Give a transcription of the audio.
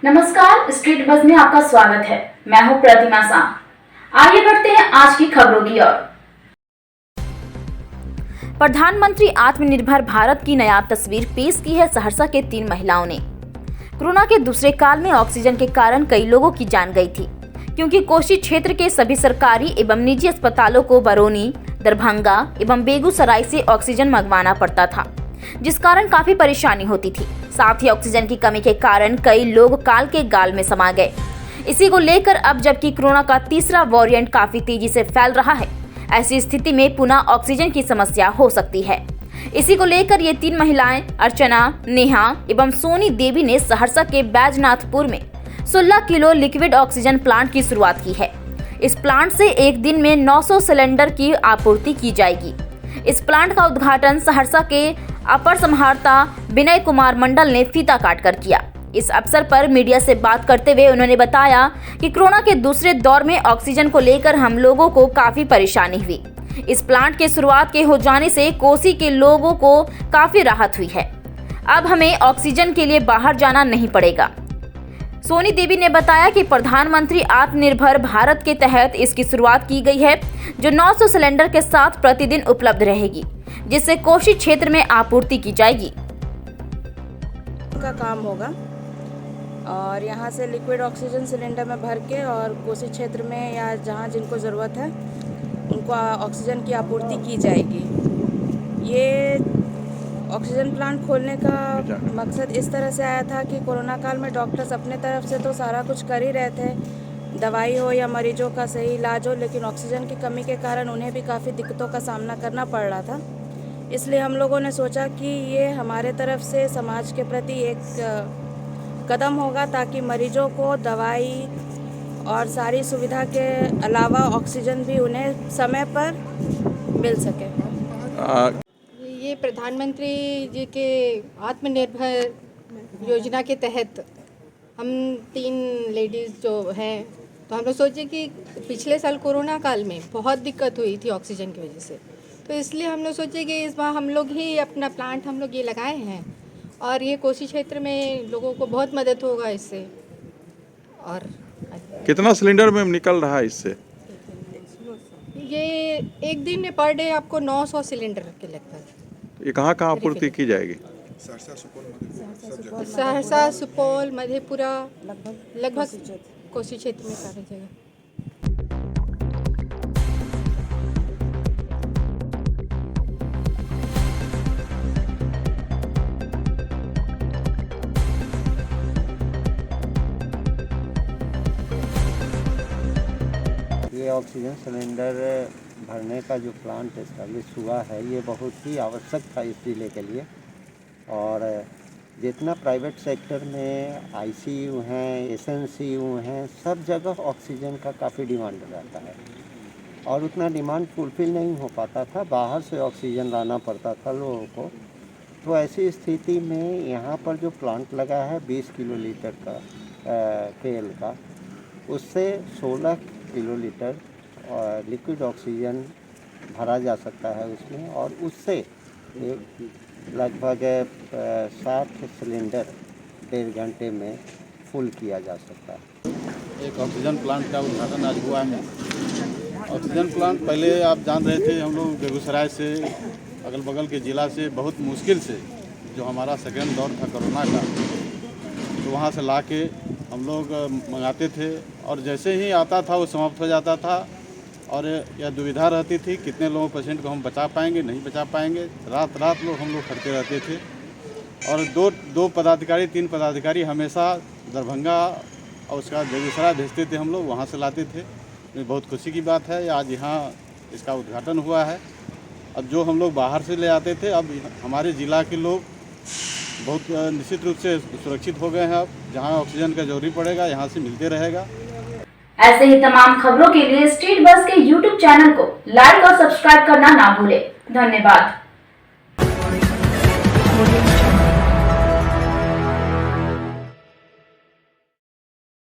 नमस्कार, स्ट्रीट बस में आपका स्वागत है। मैं हूं प्रतिमा शाह। आइए बढ़ते हैं आज की खबरों की ओर। प्रधानमंत्री आत्मनिर्भर भारत की नायाब तस्वीर पेश की है सहरसा के 3 महिलाओं ने। कोरोना के दूसरे काल में ऑक्सीजन के कारण कई लोगों की जान गई थी, क्योंकि कोसी क्षेत्र के सभी सरकारी एवं निजी अस्पतालों को बरौनी, दरभंगा एवं बेगूसराय से ऑक्सीजन मंगवाना पड़ता था, जिस कारण काफी परेशानी होती थी। साथ ही ऑक्सीजन की कमी के कारण कई लोग काल के गाल में समा गए। इसी को लेकर अब जबकि कोरोना का तीसरा वेरिएंट काफी तेजी से फैल रहा है, ऐसी स्थिति में पुनः ऑक्सीजन की समस्या हो सकती है। इसी को लेकर ये 3 महिलाएं अर्चना, नेहा एवं सोनी देवी ने सहरसा के बैजनाथपुर में 16 किलो लिक्विड ऑक्सीजन प्लांट की शुरुआत की है। इस प्लांट से एक दिन में 900 सिलेंडर की आपूर्ति की जाएगी। इस प्लांट का उद्घाटन सहरसा के अपर समाहर्ता विनय कुमार मंडल ने फीता काटकर किया। इस अवसर पर मीडिया से बात करते हुए उन्होंने बताया कि कोरोना के दूसरे दौर में ऑक्सीजन को लेकर हम लोगों को काफी परेशानी हुई। इस प्लांट के शुरुआत के हो जाने से कोसी के लोगों को काफी राहत हुई है। अब हमें ऑक्सीजन के लिए बाहर जाना नहीं पड़ेगा। सोनी देवी ने बताया कि प्रधानमंत्री आत्मनिर्भर भारत के तहत इसकी शुरुआत की गई है, जो 900 सिलेंडर के साथ प्रतिदिन उपलब्ध रहेगी, जिससे कोसी क्षेत्र में आपूर्ति की जाएगी। का काम होगा और यहाँ से लिक्विड ऑक्सीजन सिलेंडर में भर के और कोसी क्षेत्र में या जहाँ जिनको ज़रूरत है उनको ऑक्सीजन की आपूर्ति की जाएगी। ये ऑक्सीजन प्लांट खोलने का मकसद इस तरह से आया था कि कोरोना काल में डॉक्टर्स अपने तरफ से तो सारा कुछ कर ही रहे थे, दवाई हो या मरीजों का सही इलाज हो, लेकिन ऑक्सीजन की कमी के कारण उन्हें भी काफ़ी दिक्कतों का सामना करना पड़ रहा था। इसलिए हम लोगों ने सोचा कि ये हमारे तरफ से समाज के प्रति एक कदम होगा, ताकि मरीजों को दवाई और सारी सुविधा के अलावा ऑक्सीजन भी उन्हें समय पर मिल सके। ये प्रधानमंत्री जी के आत्मनिर्भर योजना के तहत हम 3 लेडीज़ जो हैं, तो हम लोग सोचे कि पिछले साल कोरोना काल में बहुत दिक्कत हुई थी ऑक्सीजन की वजह से, तो इसलिए हम लोग सोचे कि इस बार हम लोग ही अपना प्लांट हम लोग ये लगाए हैं और ये कोसी क्षेत्र में लोगों को बहुत मदद होगा इससे। और कितना सिलेंडर में निकल रहा है इससे? ये एक दिन में पर डे आपको 900 सिलेंडर के लगभग। ये कहाँ कहाँ आपूर्ति की जाएगी? सहरसा, सुपौल, मधेपुरा, लगभग कोसी क्षेत्र में सारी जगह। ये ऑक्सीजन सिलेंडर भरने का जो प्लांट इस्टेब्लिश हुआ है, ये बहुत ही आवश्यक था इस जिले के लिए। और जितना प्राइवेट सेक्टर में आईसीयू हैं, एसएनसीयू हैं, सब जगह ऑक्सीजन का काफ़ी डिमांड रहता है और उतना डिमांड फुलफिल नहीं हो पाता था, बाहर से ऑक्सीजन लाना पड़ता था लोगों को। तो ऐसी स्थिति में यहाँ पर जो प्लांट लगा है 20 किलो लीटर का केएल का, उससे 16 किलो लीटर लिक्विड ऑक्सीजन भरा जा सकता है उसमें, और उससे लगभग 60 सिलेंडर 1.5 घंटे में फुल किया जा सकता है। एक ऑक्सीजन प्लांट का उद्घाटन आज हुआ है। ऑक्सीजन प्लांट पहले आप जान रहे थे, हम लोग बेगूसराय से अगल बगल के ज़िला से बहुत मुश्किल से, जो हमारा सेकेंड दौर था कोरोना का, तो वहाँ से ला के हम लोग मंगाते थे और जैसे ही आता था वो समाप्त हो जाता था और यह दुविधा रहती थी कितने लोगों पेशेंट को हम बचा पाएंगे, नहीं बचा पाएंगे। रात रात लोग हम लोग खड़ते रहते थे और दो पदाधिकारी 3 पदाधिकारी हमेशा दरभंगा और उसका बेगूसराय भेजते थे, हम लोग वहाँ से लाते थे। ये बहुत खुशी की बात है, आज यहाँ इसका उद्घाटन हुआ है। अब जो हम लोग बाहर से ले आते थे, अब हमारे ज़िला के लोग बहुत निश्चित रूप से सुरक्षित हो गए हैं। अब जहाँ ऑक्सीजन का जरूरी पड़ेगा यहाँ से मिलते रहेगा। ऐसे ही तमाम खबरों के लिए स्ट्रीट बस के YouTube चैनल को लाइक और सब्सक्राइब करना ना भूलें। धन्यवाद।